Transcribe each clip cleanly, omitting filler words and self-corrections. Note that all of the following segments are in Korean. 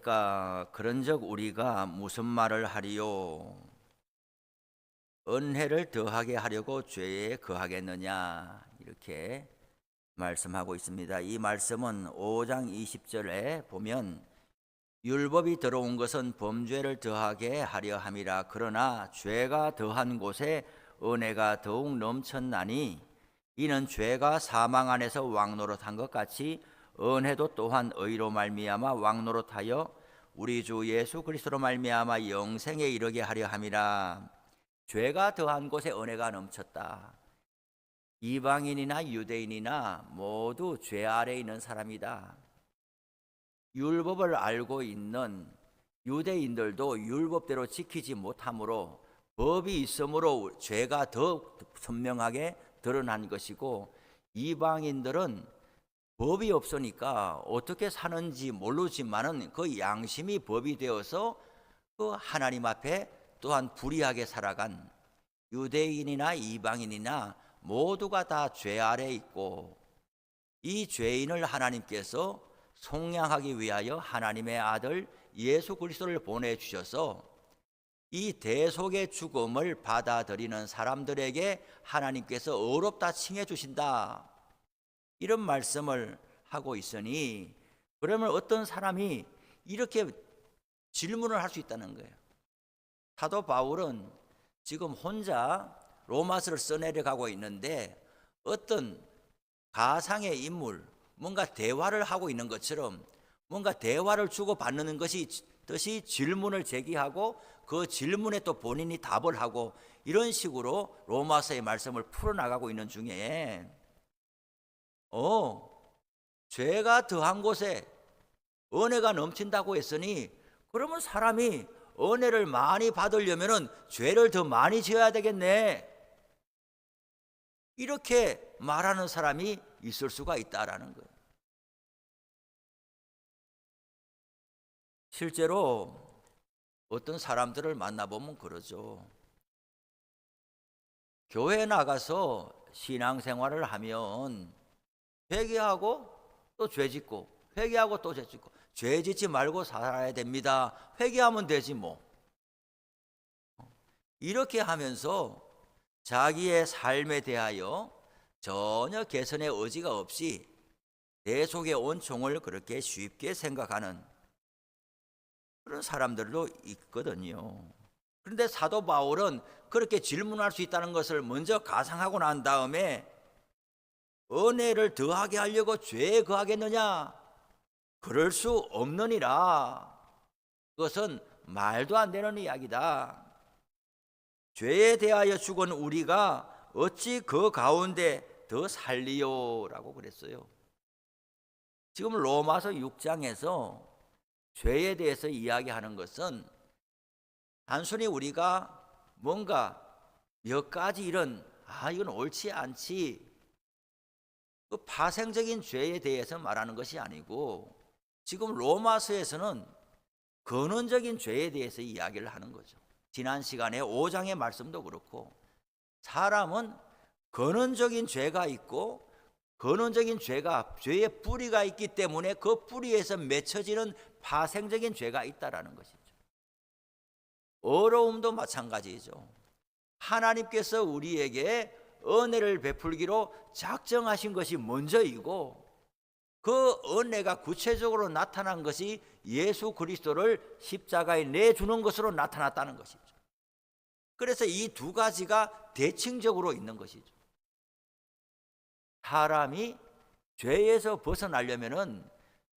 어찌할까? 그런즉 우리가 무슨 말을 하리요? 은혜를 더하게 하려고 죄에 거하겠느냐? 이렇게 말씀하고 있습니다. 이 말씀은 5장 20절에 보면 율법이 들어온 것은 범죄를 더하게 하려 함이라. 그러나 죄가 더한 곳에 은혜가 더욱 넘쳤나니 이는 죄가 사망 안에서 왕노릇한 것 같이 은혜도 또한 의로 말미암아 왕노릇하여 우리 주 예수 그리스도로 말미암아 영생에 이르게 하려 함이라. 죄가 더한 곳에 은혜가 넘쳤다. 이방인이나 유대인이나 모두 죄 아래에 있는 사람이다. 율법을 알고 있는 유대인들도 율법대로 지키지 못하므로 법이 있으므로 죄가 더 선명하게 드러난 것이고, 이방인들은 법이 없으니까 어떻게 사는지 모르지만은 그 양심이 법이 되어서 그 하나님 앞에 또한 불의하게 살아간 유대인이나 이방인이나 모두가 다 죄 아래에 있고, 이 죄인을 하나님께서 속량하기 위하여 하나님의 아들 예수 그리스도를 보내주셔서 이 대속의 죽음을 받아들이는 사람들에게 하나님께서 의롭다 칭해 주신다, 이런 말씀을 하고 있으니, 그러면 어떤 사람이 이렇게 질문을 할 수 있다는 거예요. 사도 바울은 지금 혼자 로마서를 써내려가고 있는데 어떤 가상의 인물, 뭔가 대화를 하고 있는 것처럼 뭔가 대화를 주고받는 것이 뜻이 질문을 제기하고 그 질문에 또 본인이 답을 하고, 이런 식으로 로마서의 말씀을 풀어나가고 있는 중에 죄가 더한 곳에 은혜가 넘친다고 했으니, 그러면 사람이 은혜를 많이 받으려면 죄를 더 많이 지어야 되겠네, 이렇게 말하는 사람이 있을 수가 있다라는 거예요. 실제로 어떤 사람들을 만나보면 그러죠. 교회 나가서 신앙생활을 하면 회개하고 또 죄짓고, 회개하고 또 죄짓고, 죄짓지 말고 살아야 됩니다, 회개하면 되지 뭐, 이렇게 하면서 자기의 삶에 대하여 전혀 개선의 의지가 없이 대속의 온총을 그렇게 쉽게 생각하는 그런 사람들도 있거든요. 그런데 사도 바울은 그렇게 질문할 수 있다는 것을 먼저 가상하고 난 다음에 은혜를 더하게 하려고 죄에 거하겠느냐? 그럴 수 없느니라. 그것은 말도 안 되는 이야기다. 죄에 대하여 죽은 우리가 어찌 그 가운데 더 살리요라고 그랬어요. 지금 로마서 6장에서 죄에 대해서 이야기하는 것은 단순히 우리가 뭔가 몇 가지 이건 옳지 않지, 그 파생적인 죄에 대해서 말하는 것이 아니고, 지금 로마서에서는 근원적인 죄에 대해서 이야기를 하는 거죠. 지난 시간에 5장의 말씀도 그렇고, 사람은 근원적인 죄가 있고, 근원적인 죄의 뿌리가 있기 때문에 그 뿌리에서 맺혀지는 파생적인 죄가 있다라는 것이죠. 어려움도 마찬가지죠. 하나님께서 우리에게 은혜를 베풀기로 작정하신 것이 먼저이고, 그 은혜가 구체적으로 나타난 것이 예수 그리스도를 십자가에 내주는 것으로 나타났다는 것이죠. 그래서 이 두 가지가 대칭적으로 있는 것이죠. 사람이 죄에서 벗어나려면은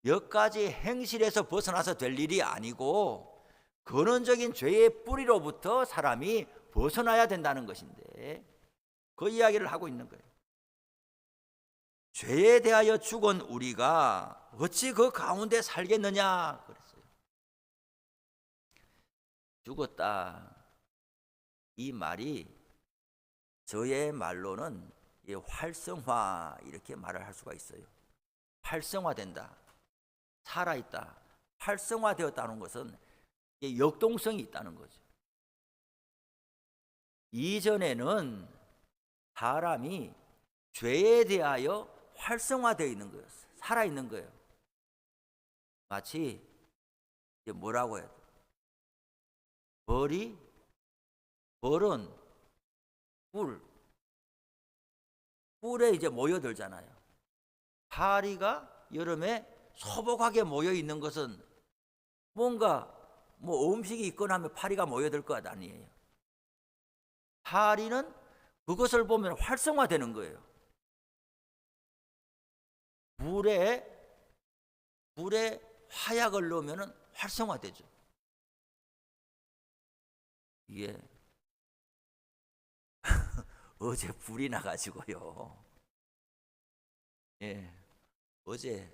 몇 가지 행실에서 벗어나서 될 일이 아니고, 근원적인 죄의 뿌리로부터 사람이 벗어나야 된다는 것인데, 그 이야기를 하고 있는 거예요. 죄에 대하여 죽은 우리가 어찌 그 가운데 살겠느냐 그랬어요. 죽었다, 이 말이 저의 말로는 활성화, 이렇게 말을 할 수가 있어요. 활성화된다, 살아있다, 활성화되었다는 것은 역동성이 있다는 거죠. 이전에는 사람이 죄에 대하여 활성화되어 있는 거예요. 살아있는 거예요. 마치 이제 뭐라고 해야 돼? 벌은 뿔에 이제 모여들잖아요. 파리가 여름에 소복하게 모여 있는 것은 뭔가 뭐 음식이 있거나 하면 파리가 모여들 것 아니에요. 파리는 그것을 보면 활성화되는 거예요. 물에 화약을 넣으면 활성화되죠. 이게 어제 불이 나가지고요. 예, 어제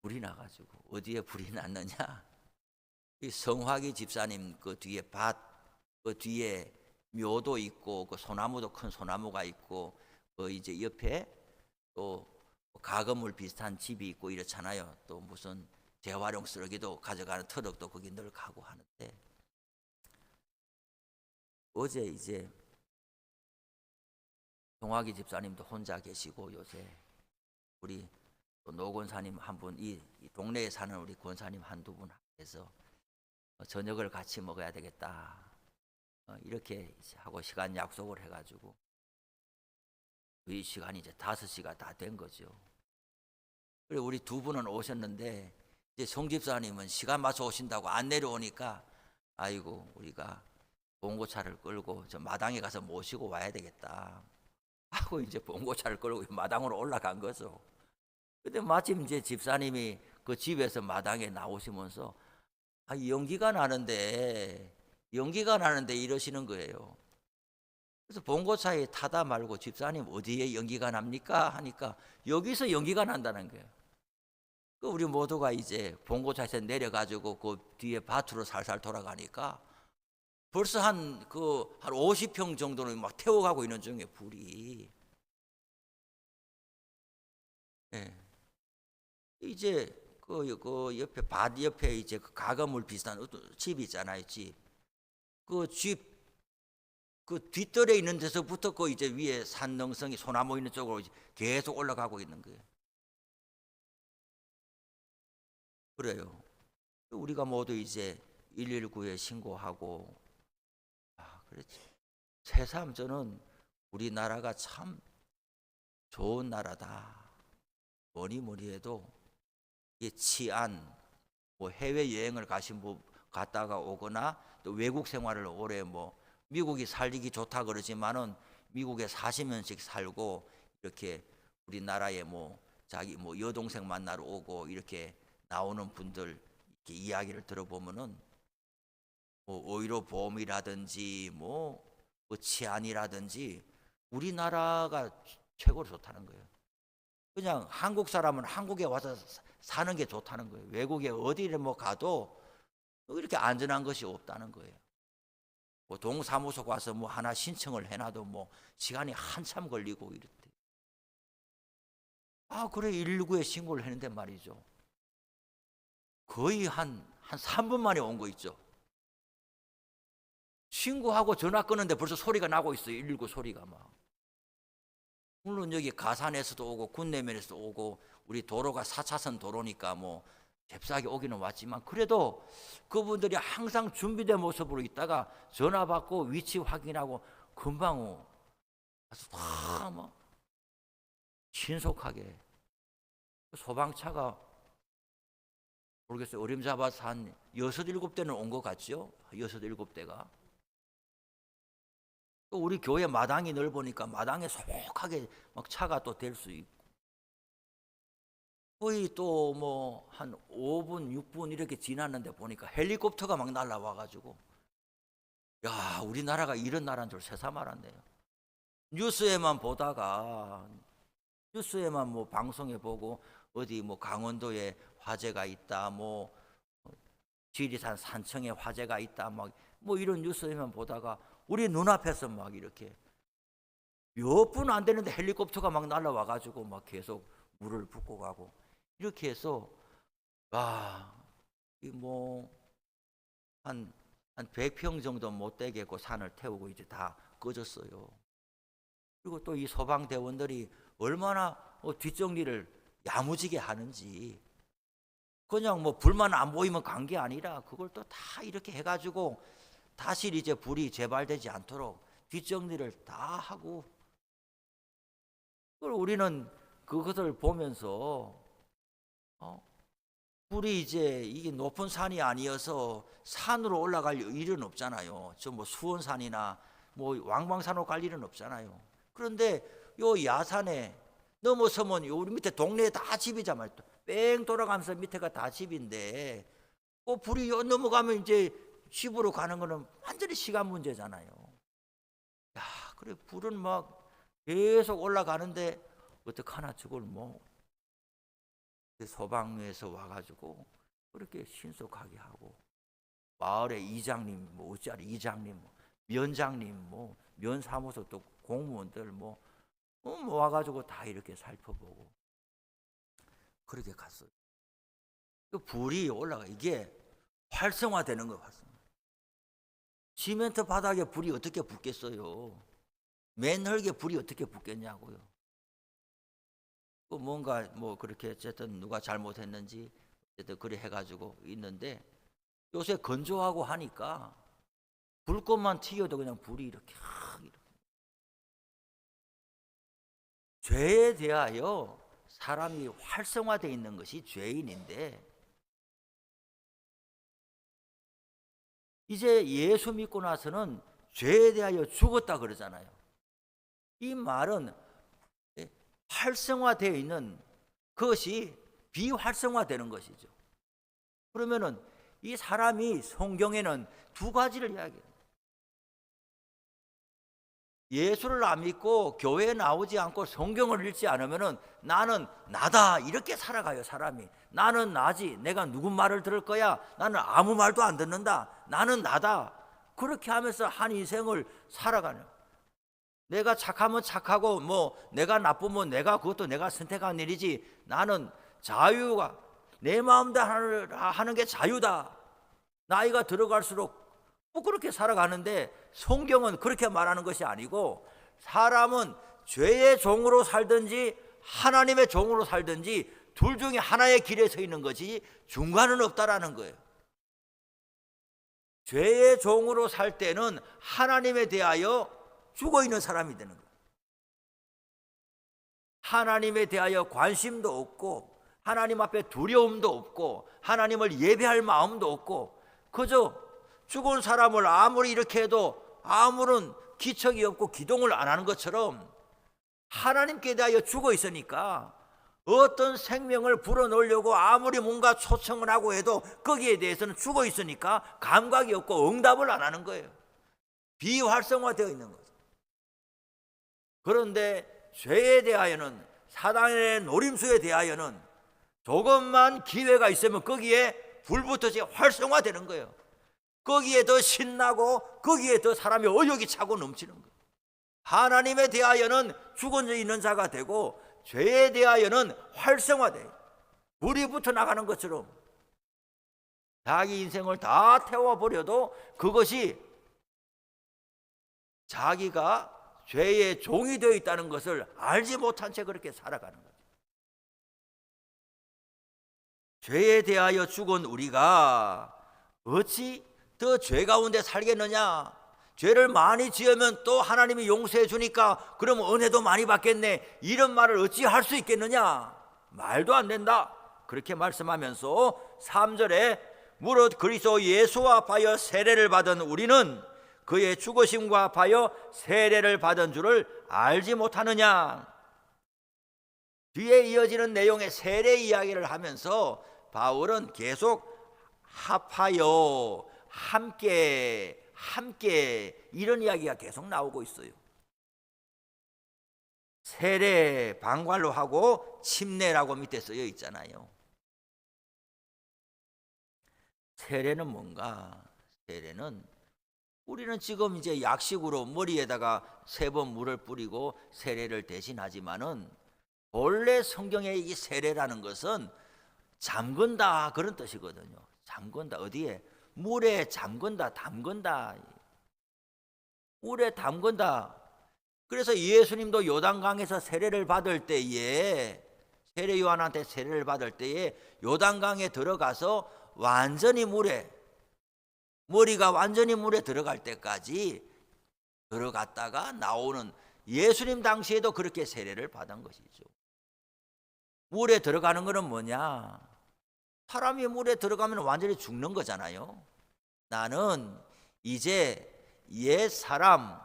불이 나가지고 어디에 불이 났느냐? 이 성화기 집사님 그 뒤에 그 뒤에 묘도 있고 그 소나무도 큰 소나무가 있고 그 이제 옆에 또 가건물 비슷한 집이 있고 이렇잖아요. 또 무슨 재활용 쓰레기도 가져가는 트럭도 거기 늘 가고 하는데 어제 이제 성화기 집사님도 혼자 계시고 요새 우리 또 노 권사님 한 분, 이 동네에 사는 우리 권사님 한두 분 해서 저녁을 같이 먹어야 되겠다 이렇게 하고 시간 약속을 해가지고 이 시간이 이제 5시가 다 된 거죠. 그리고 우리 두 분은 오셨는데 이제 송 집사님은 시간 맞춰 오신다고 안 내려오니까 아이고 우리가 봉고차를 끌고 저 마당에 가서 모시고 와야 되겠다 하고 이제 봉고차를 끌고 마당으로 올라간 거죠. 근데 마침 이제 집사님이 그 집에서 마당에 나오시면서 연기가 나는데 이러시는 거예요. 그래서 봉고차에 타다 말고 집사님 어디에 연기가 납니까? 하니까 여기서 연기가 난다는 거예요. 그 우리 모두가 이제 봉고차에서 내려가지고 그 뒤에 밭으로 살살 돌아가니까 벌써 한 50평 정도는 막 태워가고 있는 중에 불이. 예. 이제 그 옆에 밭 옆에 이제 그 가건물 비슷한 집 있잖아요, 집. 그 집 그 뒷뜰에 있는 데서부터 그 이제 위에 산능성이 소나무 있는 쪽으로 계속 올라가고 있는 거예요. 그래요. 우리가 모두 이제 119에 신고하고 그렇지. 새삼 저는 우리나라가 참 좋은 나라다. 뭐니 해도 이 치안, 뭐 해외 여행을 갔다가 오거나 또 외국 생활을 오래 미국이 살기 좋다 그러지만은 미국에 40년씩 살고 이렇게 우리나라에 자기 여동생 만나러 오고 이렇게 나오는 분들 이렇게 이야기를 들어보면은 의료보험이라든지 치안이라든지 우리나라가 최고로 좋다는 거예요. 그냥 한국 사람은 한국에 와서 사는 게 좋다는 거예요. 외국에 어디를 가도 이렇게 안전한 것이 없다는 거예요. 동사무소 가서 하나 신청을 해놔도 시간이 한참 걸리고 이랬대. 그래 119에 신고를 했는데 말이죠. 거의 한 3분 만에 온 거 있죠. 신고하고 전화 끊는데 벌써 소리가 나고 있어요. 119 소리가 막. 물론 여기 가산에서도 오고 군내면에서도 오고 우리 도로가 4차선 도로니까 잽싸게 오기는 왔지만 그래도 그분들이 항상 준비된 모습으로 있다가 전화 받고 위치 확인하고 금방 다 신속하게 소방차가 모르겠어요. 어림잡아서 한 6, 7대는 온 것 같죠? 6, 7대가. 또 우리 교회 마당이 넓으니까 마당에 소복하게 차가 또 될 수 있고 거의 또 한 5분, 6분 이렇게 지났는데 보니까 헬리콥터가 막 날라와가지고 야 우리나라가 이런 나라인 줄 새삼 알았네요. 뉴스에만 방송에 보고 어디 강원도에 화재가 있다 지리산 산청에 화재가 있다 이런 뉴스에만 보다가 우리 눈앞에서 이렇게 몇 분 안 되는데 헬리콥터가 막 날라와가지고 계속 물을 붓고 가고 이렇게 해서 한 100평 정도 못 되겠고 산을 태우고 이제 다 꺼졌어요. 그리고 또 이 소방대원들이 얼마나 뒷정리를 야무지게 하는지 그냥 뭐 불만 안 보이면 간 게 아니라 그걸 또 다 이렇게 해가지고 다시 이제 불이 재발되지 않도록 뒷정리를 다 하고, 그걸 우리는 그것을 보면서 불이 이제 이게 높은 산이 아니어서 산으로 올라갈 일은 없잖아요. 저 뭐 수원산이나 뭐 왕방산으로 갈 일은 없잖아요. 그런데 요 야산에 넘어서면 요 우리 밑에 동네에 다 집이잖아요. 뺑 돌아가면서 밑에가 다 집인데 그 불이 요 넘어가면 이제 집으로 가는 거는 완전히 시간 문제잖아요. 야, 그래 불은 막 계속 올라가는데 어떡하나 저걸 뭐 소방에서 와가지고 그렇게 신속하게 하고, 마을의 이장님, 뭐 어찌하리 이장님, 뭐 면장님, 뭐 면사무소 또 공무원들 뭐 와가지고 다 이렇게 살펴보고 그렇게 갔어요. 그 불이 올라가 이게 활성화되는 것 같습니다. 시멘트 바닥에 불이 어떻게 붙겠어요? 맨흙에 불이 어떻게 붙겠냐고요. 그 뭔가 뭐 그렇게 어쨌든 누가 잘못했는지 어쨌든 그래 해가지고 있는데, 요새 건조하고 하니까 불꽃만 튀겨도 그냥 불이 이렇게 죄에 대하여 사람이 활성화되어 있는 것이 죄인인데, 이제 예수 믿고 나서는 죄에 대하여 죽었다 그러잖아요. 이 말은 활성화되어 있는 것이 비활성화되는 것이죠. 그러면은 이 사람이 성경에는 두 가지를 이야기해요. 예수를 안 믿고 교회에 나오지 않고 성경을 읽지 않으면은 나는 나다 이렇게 살아가요. 사람이 나는 나지, 내가 누구 말을 들을 거야, 나는 아무 말도 안 듣는다, 나는 나다, 그렇게 하면서 한 인생을 살아가는, 내가 착하면 착하고 뭐 내가 나쁘면 내가 그것도 내가 선택한 일이지, 나는 자유가 내 마음대로 하는 게 자유다, 나이가 들어갈수록 뭐 그렇게 살아가는데, 성경은 그렇게 말하는 것이 아니고 사람은 죄의 종으로 살든지 하나님의 종으로 살든지 둘 중에 하나의 길에 서 있는 것이 중간은 없다라는 거예요. 죄의 종으로 살 때는 하나님에 대하여 죽어있는 사람이 되는 거예요. 하나님에 대하여 관심도 없고 하나님 앞에 두려움도 없고 하나님을 예배할 마음도 없고, 그저 죽은 사람을 아무리 이렇게 해도 아무런 기척이 없고 기동을 안 하는 것처럼 하나님께 대하여 죽어 있으니까 어떤 생명을 불어넣으려고 아무리 뭔가 초청을 하고 해도 거기에 대해서는 죽어 있으니까 감각이 없고 응답을 안 하는 거예요. 비활성화되어 있는 거죠. 그런데 죄에 대하여는, 사단의 노림수에 대하여는 조금만 기회가 있으면 거기에 불붙어서 활성화되는 거예요. 거기에 더 신나고 거기에 더 사람이 의욕이 차고 넘치는 거예요. 하나님에 대하여는 죽어 있는 자가 되고 죄에 대하여는 활성화돼요. 불이 붙어 나가는 것처럼 자기 인생을 다 태워버려도 그것이 자기가 죄의 종이 되어 있다는 것을 알지 못한 채 그렇게 살아가는 거죠. 죄에 대하여 죽은 우리가 어찌 더 죄 가운데 살겠느냐? 죄를 많이 지으면 또 하나님이 용서해 주니까 그러면 은혜도 많이 받겠네, 이런 말을 어찌 할 수 있겠느냐? 말도 안 된다. 그렇게 말씀하면서 3절에 무릇 그리스도 예수와 합하여 세례를 받은 우리는 그의 죽으심과 합하여 세례를 받은 줄을 알지 못하느냐? 뒤에 이어지는 내용의 세례 이야기를 하면서 바울은 계속 합하여, 함께 이런 이야기가 계속 나오고 있어요. 세례 방관로 하고 침례라고 밑에 쓰여 있잖아요. 세례는 뭔가? 세례는 우리는 지금 이제 약식으로 머리에다가 3번 물을 뿌리고 세례를 대신하지만은 본래 성경의 이 세례라는 것은 잠근다 그런 뜻이거든요. 잠근다, 어디에? 물에 잠근다, 담근다. 물에 담근다. 그래서 예수님도 요단강에서 세례를 받을 때에 세례 요한한테 세례를 받을 때에 요단강에 들어가서 완전히 머리가 완전히 물에 들어갈 때까지 들어갔다가 나오는, 예수님 당시에도 그렇게 세례를 받은 것이죠. 물에 들어가는 것은 뭐냐? 사람이 물에 들어가면 완전히 죽는 거잖아요. 나는 이제 옛 사람,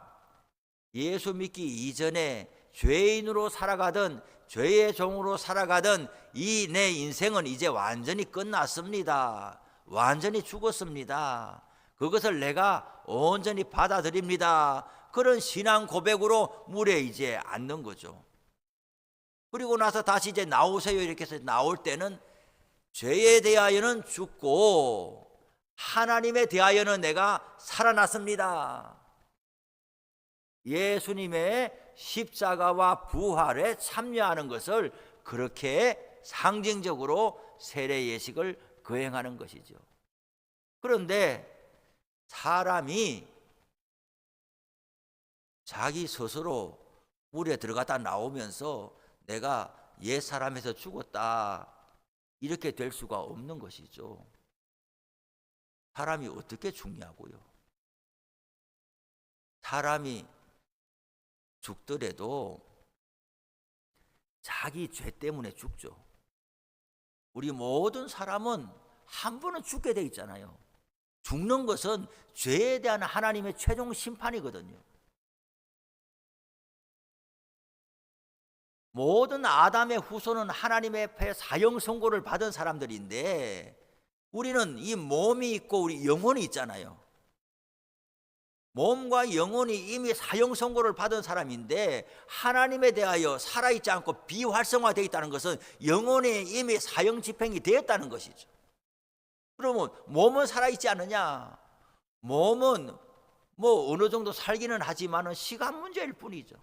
예수 믿기 이전에 죄인으로 살아가던, 죄의 종으로 살아가던 이 내 인생은 이제 완전히 끝났습니다. 완전히 죽었습니다. 그것을 내가 온전히 받아들입니다. 그런 신앙 고백으로 물에 이제 앉는 거죠. 그리고 나서 다시 이제 나오세요 이렇게 해서 나올 때는 죄에 대하여는 죽고 하나님에 대하여는 내가 살아났습니다. 예수님의 십자가와 부활에 참여하는 것을 그렇게 상징적으로 세례 예식을 거행하는 것이죠. 그런데 사람이 자기 스스로 물에 들어갔다 나오면서 내가 옛사람에서 죽었다 이렇게 될 수가 없는 것이죠. 사람이 어떻게 죽냐고요. 사람이 죽더라도 자기 죄 때문에 죽죠. 우리 모든 사람은 한 번은 죽게 돼 있잖아요. 죽는 것은 죄에 대한 하나님의 최종 심판이거든요. 모든 아담의 후손은 하나님의 앞에 사형 선고를 받은 사람들인데 우리는 이 몸이 있고 우리 영혼이 있잖아요. 몸과 영혼이 이미 사형 선고를 받은 사람인데 하나님에 대하여 살아있지 않고 비활성화되어 있다는 것은 영혼이 이미 사형 집행이 되었다는 것이죠. 그러면 몸은 살아있지 않느냐? 몸은 뭐 어느 정도 살기는 하지만 시간 문제일 뿐이죠.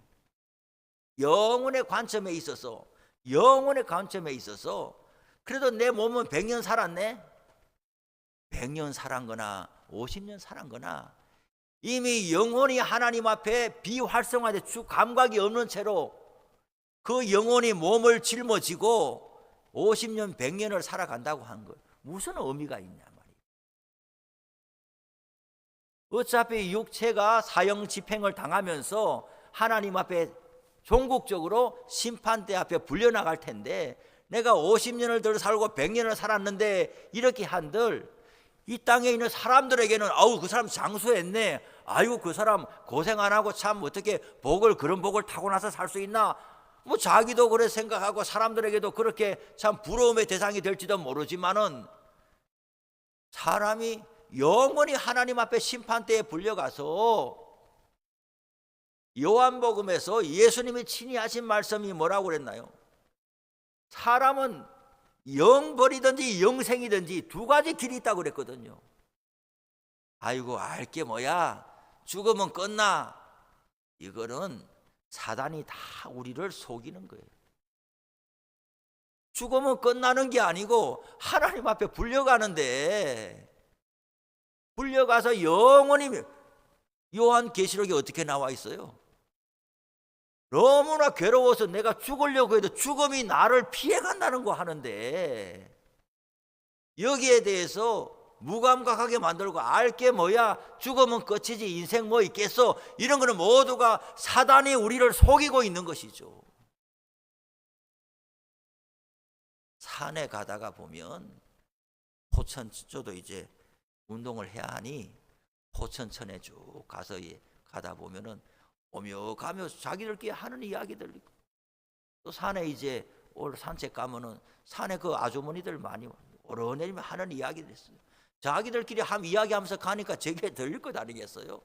영혼의 관점에 있어서 그래도 내 몸은 100년 살았네? 100년 살은 거나 50년 살은 거나 이미 영혼이 하나님 앞에 비활성화돼 감각이 없는 채로 그 영혼이 몸을 짊어지고 50년 100년을 살아간다고 하는 거예요. 무슨 의미가 있냐 말이에요. 어차피 육체가 사형 집행을 당하면서 하나님 앞에 종국적으로 심판대 앞에 불려나갈 텐데 내가 50년을 더 살고 100년을 살았는데 이렇게 한들 이 땅에 있는 사람들에게는 아우 그 사람 장수했네, 아이고 그 사람 고생 안 하고 참 어떻게 그런 복을 타고 나서 살 수 있나, 뭐 자기도 그래 생각하고 사람들에게도 그렇게 참 부러움의 대상이 될지도 모르지만은 사람이 영원히 하나님 앞에 심판대에 불려가서 요한복음에서 예수님이 친히 하신 말씀이 뭐라고 그랬나요? 사람은 영벌이든지 영생이든지 두 가지 길이 있다고 그랬거든요. 아이고 알게 뭐야, 죽으면 끝나. 이거는 사단이 다 우리를 속이는 거예요. 죽으면 끝나는 게 아니고 하나님 앞에 불려가는데, 불려가서 영원히, 요한계시록에 어떻게 나와 있어요? 너무나 괴로워서 내가 죽으려고 해도 죽음이 나를 피해간다는 거 하는데 여기에 대해서 무감각하게 만들고 알게 뭐야, 죽으면 끝이지 인생 뭐 있겠어, 이런 거는 모두가 사단이 우리를 속이고 있는 것이죠. 산에 가다가 보면 포천저도 이제 운동을 해야 하니 포천천에 쭉 가서 가다 보면은 오며 가며 자기들끼리 하는 이야기들, 또 산에 이제 올 산책 가면은 산에 그 아주머니들 많이 오르내리며 하는 이야기들 있어요. 자기들끼리 이야기하면서 가니까 저게 들릴 것 아니겠어요?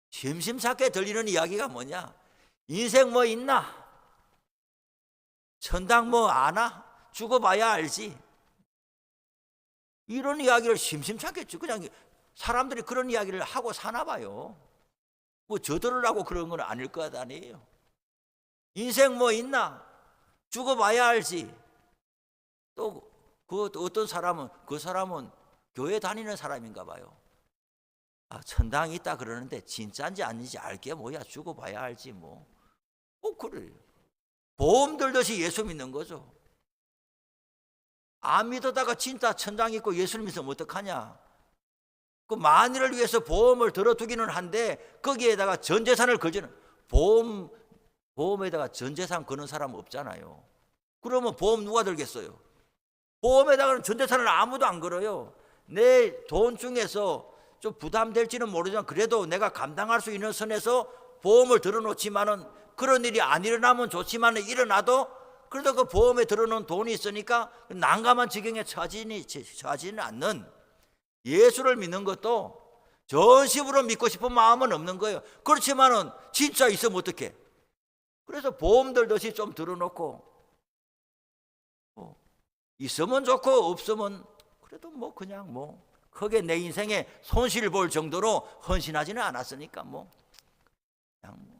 심심찮게 들리는 이야기가 뭐냐? 인생 뭐 있나? 천당 뭐 아나? 죽어봐야 알지. 이런 이야기를 심심찮게 그냥 사람들이 그런 이야기를 하고 사나 봐요. 뭐 저들으라고 그런 건 아닐 것 아니에요. 인생 뭐 있나? 죽어봐야 알지. 또 그 어떤 사람은 그 사람은 교회 다니는 사람인가 봐요. 아, 천당이 있다 그러는데 진짜인지 아닌지 알게 뭐야, 죽어봐야 알지 뭐. 그래요. 보험 들듯이 예수 믿는 거죠. 안 믿어다가 진짜 천당 있고 예수님 있으면 어떡하냐? 그 만일을 위해서 보험을 들어두기는 한데 거기에다가 전 재산을 걸지는 보험에다가 전 재산 거는 사람은 없잖아요. 그러면 보험 누가 들겠어요? 보험에다가는 전 재산을 아무도 안 걸어요. 내 돈 중에서 좀 부담될지는 모르지만 그래도 내가 감당할 수 있는 선에서 보험을 들어놓지만은 그런 일이 안 일어나면 좋지만 일어나도 그래도 그 보험에 들어놓은 돈이 있으니까 난감한 지경에 처하지는 않는 예수를 믿는 것도 전심으로 믿고 싶은 마음은 없는 거예요. 그렇지만은 진짜 있으면 어떡해? 그래서 보험 들듯이 좀 들어놓고 있으면 좋고 없으면 그래도 뭐 그냥 뭐 크게 내 인생에 손실 볼 정도로 헌신하지는 않았으니까 뭐 그냥 뭐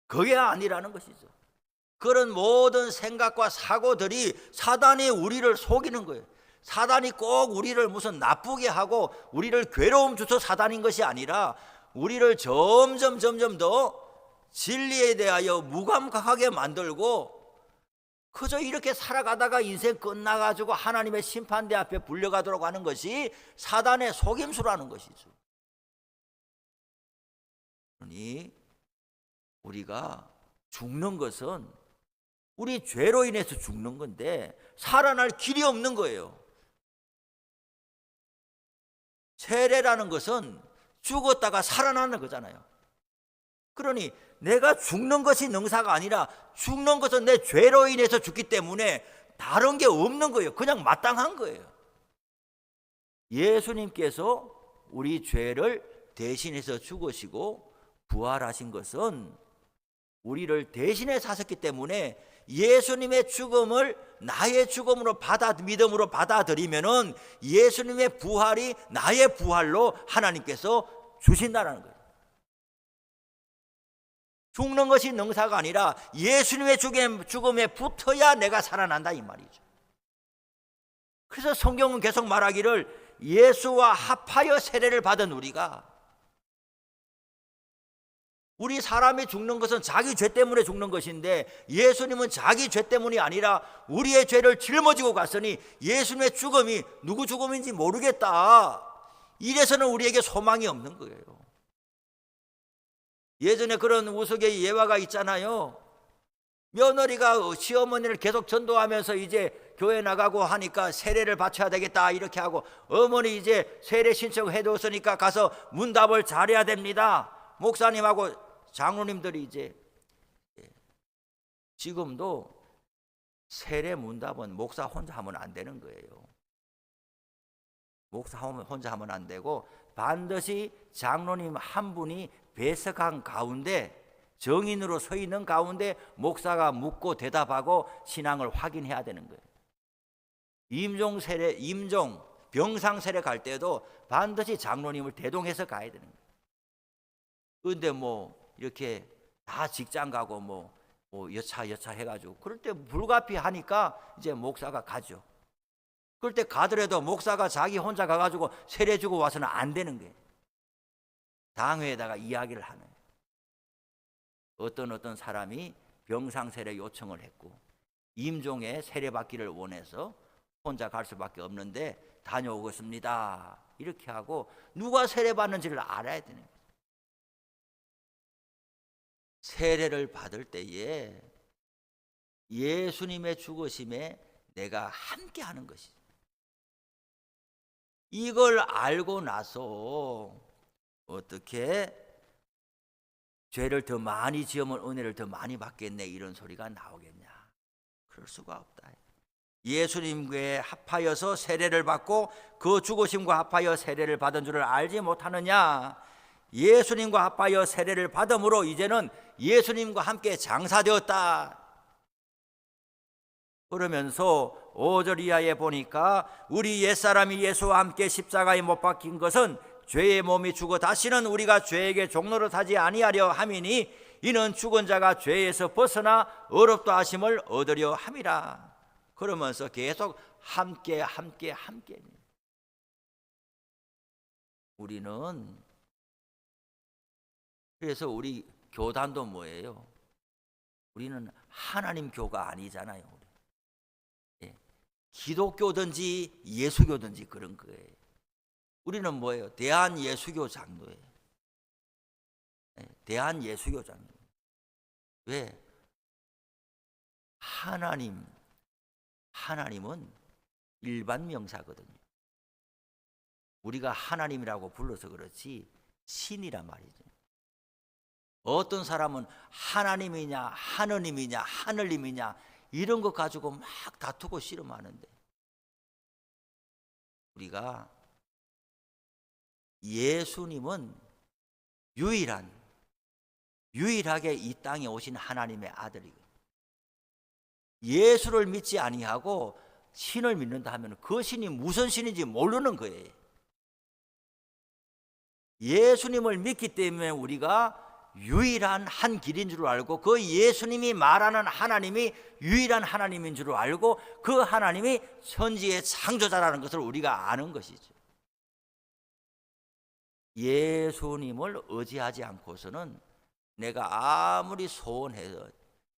그게 아니라는 것이죠. 그런 모든 생각과 사고들이 사단이 우리를 속이는 거예요. 사단이 꼭 우리를 무슨 나쁘게 하고 우리를 괴로움 주서 사단인 것이 아니라 우리를 점점 더 진리에 대하여 무감각하게 만들고 그저 이렇게 살아가다가 인생 끝나가지고 하나님의 심판대 앞에 불려가도록 하는 것이 사단의 속임수라는 것이죠. 그러니 우리가 죽는 것은 우리 죄로 인해서 죽는 건데 살아날 길이 없는 거예요. 세례라는 것은 죽었다가 살아나는 거잖아요. 그러니 내가 죽는 것이 능사가 아니라 죽는 것은 내 죄로 인해서 죽기 때문에 다른 게 없는 거예요. 그냥 마땅한 거예요. 예수님께서 우리 죄를 대신해서 죽으시고 부활하신 것은 우리를 대신해 사셨기 때문에 예수님의 죽음을 나의 죽음으로 믿음으로 받아들이면은 예수님의 부활이 나의 부활로 하나님께서 주신다는 거예요. 죽는 것이 능사가 아니라 예수님의 죽음에 붙어야 내가 살아난다 이 말이죠. 그래서 성경은 계속 말하기를 예수와 합하여 세례를 받은 우리 사람이 죽는 것은 자기 죄 때문에 죽는 것인데 예수님은 자기 죄 때문이 아니라 우리의 죄를 짊어지고 갔으니 예수님의 죽음이 누구 죽음인지 모르겠다. 이래서는 우리에게 소망이 없는 거예요. 예전에 그런 우스갯 예화가 있잖아요. 며느리가 시어머니를 계속 전도하면서 이제 교회 나가고 하니까 세례를 바쳐야 되겠다 이렇게 하고 어머니 이제 세례 신청해뒀으니까 가서 문답을 잘해야 됩니다. 목사님하고 장로님들이 이제 지금도 세례 문답은 목사 혼자 하면 안 되는 거예요. 목사 혼자 하면 안 되고 반드시 장로님 한 분이 배석한 가운데 정인으로 서 있는 가운데 목사가 묻고 대답하고 신앙을 확인해야 되는 거예요. 임종 병상 세례 갈 때도 반드시 장로님을 대동해서 가야 되는 거예요. 그런데 뭐 이렇게 다 직장 가고 뭐 여차 해가지고 그럴 때 불가피하니까 이제 목사가 가죠. 그럴 때 가더라도 목사가 자기 혼자 가가지고 세례 주고 와서는 안 되는 거예요. 당회에다가 이야기를 하는 거예요. 어떤 사람이 병상 세례 요청을 했고 임종에 세례 받기를 원해서 혼자 갈 수밖에 없는데 다녀오겠습니다. 이렇게 하고 누가 세례 받는지를 알아야 되는 거예요. 세례를 받을 때에 예수님의 죽으심에 내가 함께 하는 것이죠. 이걸 알고 나서 어떻게 죄를 더 많이 지으면 은혜를 더 많이 받겠네 이런 소리가 나오겠냐? 그럴 수가 없다. 예수님께 합하여서 세례를 받고 그 죽으심과 합하여 세례를 받은 줄을 알지 못하느냐? 예수님과 합하여 세례를 받음으로 이제는 예수님과 함께 장사되었다. 그러면서 5절 이하에 보니까 우리 옛사람이 예수와 함께 십자가에 못 박힌 것은 죄의 몸이 죽어 다시는 우리가 죄에게 종노릇 하지 아니하려 함이니 이는 죽은 자가 죄에서 벗어나 의롭다 하심을 얻으려 함이라. 그러면서 계속 함께 우리는 그래서 우리 교단도 뭐예요? 우리는 하나님 교가 아니잖아요. 기독교든지 예수교든지 그런 거예요. 우리는 뭐예요? 대한예수교 장로예요. 대한예수교 장로. 왜? 하나님은 일반 명사거든요. 우리가 하나님이라고 불러서 그렇지 신이란 말이죠. 어떤 사람은 하나님이냐 하느님이냐 하늘님이냐 이런 거 가지고 막 다투고 씨름하는데, 우리가 예수님은 유일하게 이 땅에 오신 하나님의 아들이고, 예수를 믿지 아니하고 신을 믿는다 하면 그 신이 무슨 신인지 모르는 거예요. 예수님을 믿기 때문에 우리가 유일한 한 길인 줄 알고, 그 예수님이 말하는 하나님이 유일한 하나님인 줄 알고, 그 하나님이 천지의 창조자라는 것을 우리가 아는 것이죠. 예수님을 의지하지 않고서는 내가 아무리 소원해서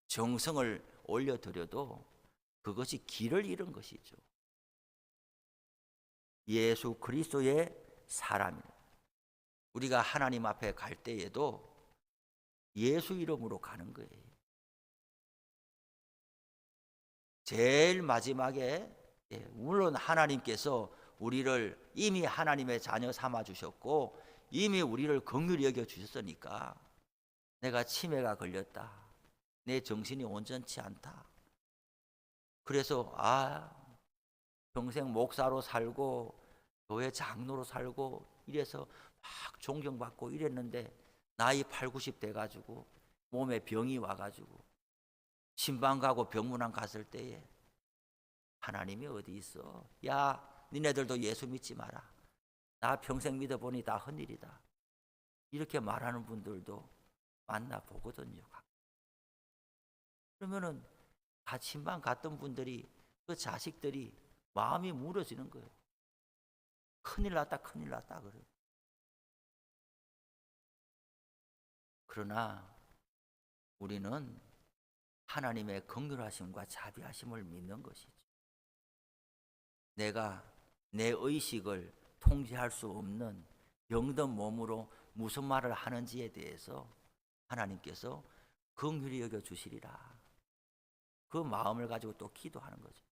정성을 올려드려도 그것이 길을 잃은 것이죠. 예수 그리스도의 사람입니다. 우리가 하나님 앞에 갈 때에도 예수 이름으로 가는 거예요. 제일 마지막에, 물론 하나님께서 우리를 이미 하나님의 자녀 삼아 주셨고 이미 우리를 긍휼히 여겨 주셨으니까, 내가 치매가 걸렸다, 내 정신이 온전치 않다, 그래서 평생 목사로 살고 교회 장로로 살고 이래서 막 존경받고 이랬는데 나이 8, 90 돼가지고 몸에 병이 와가지고 신방 가고 병문안 갔을 때에 하나님이 어디 있어? 야, 니네들도 예수 믿지 마라. 나 평생 믿어보니 다 헛일이다. 이렇게 말하는 분들도 만나보거든요. 그러면은 같이 신방 갔던 분들이, 그 자식들이 마음이 무너지는 거예요. 큰일 났다 그래요. 그러나 우리는 하나님의 긍휼하심과 자비하심을 믿는 것이죠. 내가 내 의식을 통제할 수 없는 병든 몸으로 무슨 말을 하는지에 대해서 하나님께서 긍휼히 여겨 주시리라, 그 마음을 가지고 또 기도하는 거죠.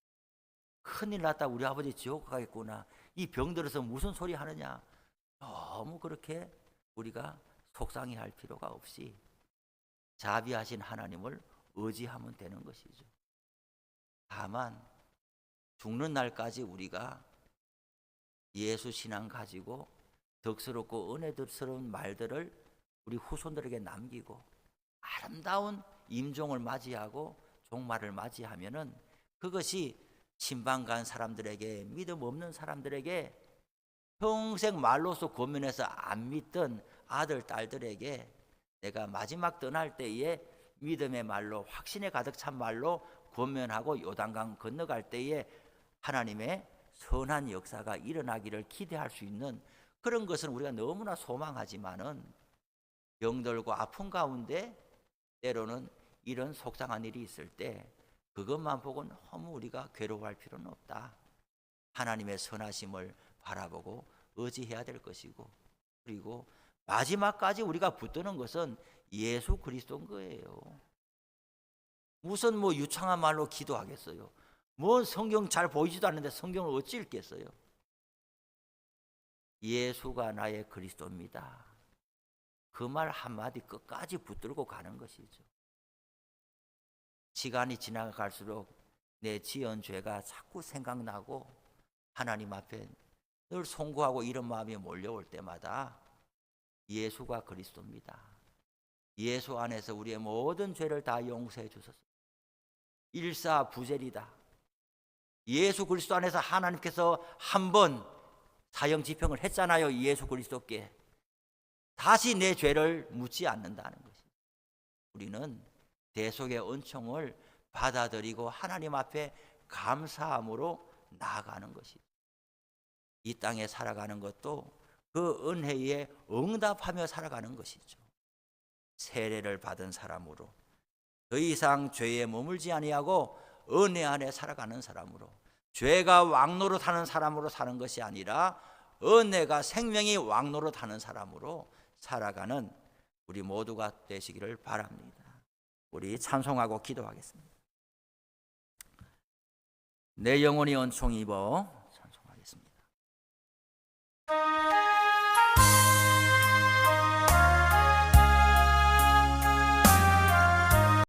큰일 났다, 우리 아버지 지옥 가겠구나, 이 병들어서 무슨 소리 하느냐, 너무 그렇게 우리가 속상해할 필요가 없이 자비하신 하나님을 의지하면 되는 것이죠. 다만 죽는 날까지 우리가 예수 신앙 가지고 덕스럽고 은혜스러운 말들을 우리 후손들에게 남기고 아름다운 임종을 맞이하고 종말을 맞이하면은, 그것이 신방 간 사람들에게, 믿음 없는 사람들에게, 평생 말로서 고민해서 안 믿던 아들 딸들에게 내가 마지막 떠날 때에 믿음의 말로, 확신에 가득 찬 말로 권면하고 요단강 건너갈 때에 하나님의 선한 역사가 일어나기를 기대할 수 있는 그런 것은 우리가 너무나 소망하지만은, 병들고 아픈 가운데 때로는 이런 속상한 일이 있을 때 그것만 보고는 너무 우리가 괴로워할 필요는 없다. 하나님의 선하심을 바라보고 의지해야 될 것이고, 그리고 마지막까지 우리가 붙드는 것은 예수 그리스도인 거예요. 무슨 유창한 말로 기도하겠어요? 성경 잘 보이지도 않는데 성경을 어찌 읽겠어요? 예수가 나의 그리스도입니다. 그 말 한마디 끝까지 붙들고 가는 것이죠. 시간이 지나갈수록 내 지은 죄가 자꾸 생각나고 하나님 앞에 늘 송구하고 이런 마음이 몰려올 때마다 예수가 그리스도입니다. 예수 안에서 우리의 모든 죄를 다 용서해 주셨습니다. 일사부재리다. 예수 그리스도 안에서 하나님께서 한 번 사형 집행을 했잖아요. 예수 그리스도께. 다시 내 죄를 묻지 않는다는 것입니다. 우리는 대속의 은총을 받아들이고 하나님 앞에 감사함으로 나아가는 것입니다. 이 땅에 살아가는 것도 그 은혜에 응답하며 살아가는 것이죠. 세례를 받은 사람으로 더 이상 죄에 머물지 아니하고 은혜 안에 살아가는 사람으로, 죄가 왕노릇하는 사람으로 사는 것이 아니라 은혜가 생명이 왕노릇하는 사람으로 살아가는 우리 모두가 되시기를 바랍니다. 우리 찬송하고 기도하겠습니다. 내 영혼이 은총 입어 찬송하겠습니다.